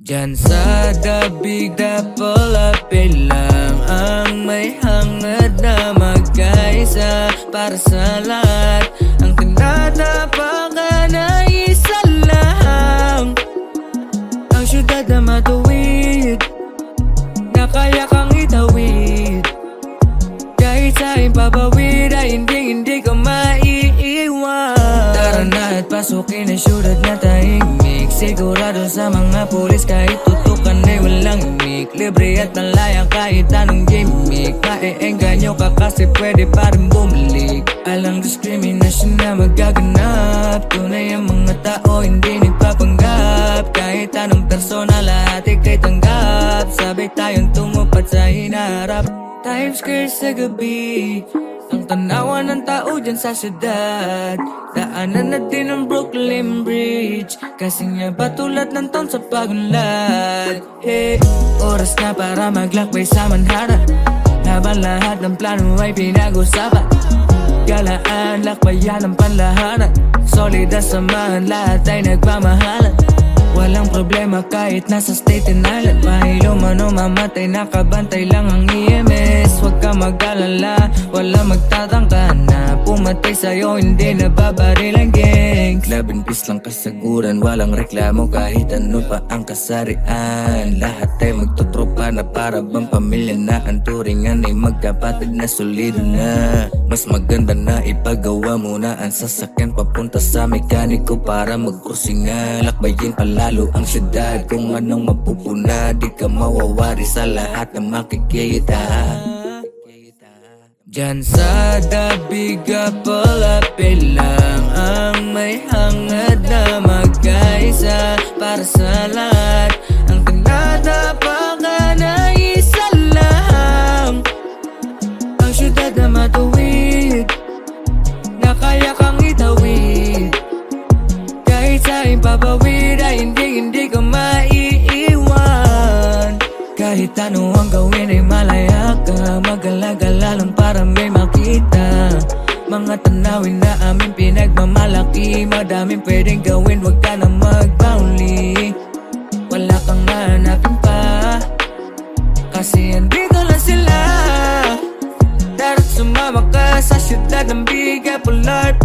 Diyan sa dabig dapalapit lang ang may hangad na magkaisa para sa lahat. Ang tinatapakan ay isa lang, ang syudad na matuwid, na kaya kang itawid. Kahit sa impapawid ay hindi ka maiiwan. Tara na at pasukin ang syudad na tahimik, sigurado sa mga pulis kahit tutukan ay walang imik. Libre at malaya kahit anong gimmick, maiengganyo ka kasi pwede pa rin bumalik. Alang diskriminasyon na magaganap, tunay ang mga tao hindi nagpapanggap. Kahit anong persona lahat ika'y tanggap, sabay tayong tumupad sa hinaharap. Times Square sa gabi, ang tanawan ng tao dyan sa syudad. Daanan na din ang Brooklyn Bridge, kasi nga ba tulad ng taon sa pagunlad. Hey, oras na para maglakbay sa Manhattan, habang lahat ng plano ay pinag-usapan. Galaan, lakbayan ang panlahanan, solid at samahan, lahat ay nagmamahalan. Walang problema kahit nasa Staten Island, mahilo man o mamatay, nakabantay lang ang EMS. Huwag ka mag-alala, wala magtatangka na pumatay sa'yo, hindi nababaril ang gang. Club and peace lang kasaguran, walang reklamo kahit ano pa ang kasarian. Lahat ay magtutropa na para bang pamilya na, ang turingan ay magkapatid na solido na. Mas maganda na ipagawa muna ang sasakyan papunta sa mekaniko para magkursinga. Lakbayin palalo ang syudad, kung anong mapupuna, di ka mawawari sa lahat na makikita. Diyan sa dabig palapit lang ang may hangad na magkaisa para sa lahat. Ang tinatapakan ay isa lang, ang syudad na matuwid, na kaya kang itawid. Kahit sa impapawid ay hindi ka maiiwan. Kahit ano ang gawin ay malaya ka, mag-alagala lang para may makita. Mga tanawin na aming pinagmamalaki, madaming pwedeng gawin, wag ka na magbauli. Wala kang hanapin pa, kasi andito lang sila. Darat sumama ka sa syudad ng bigapolar.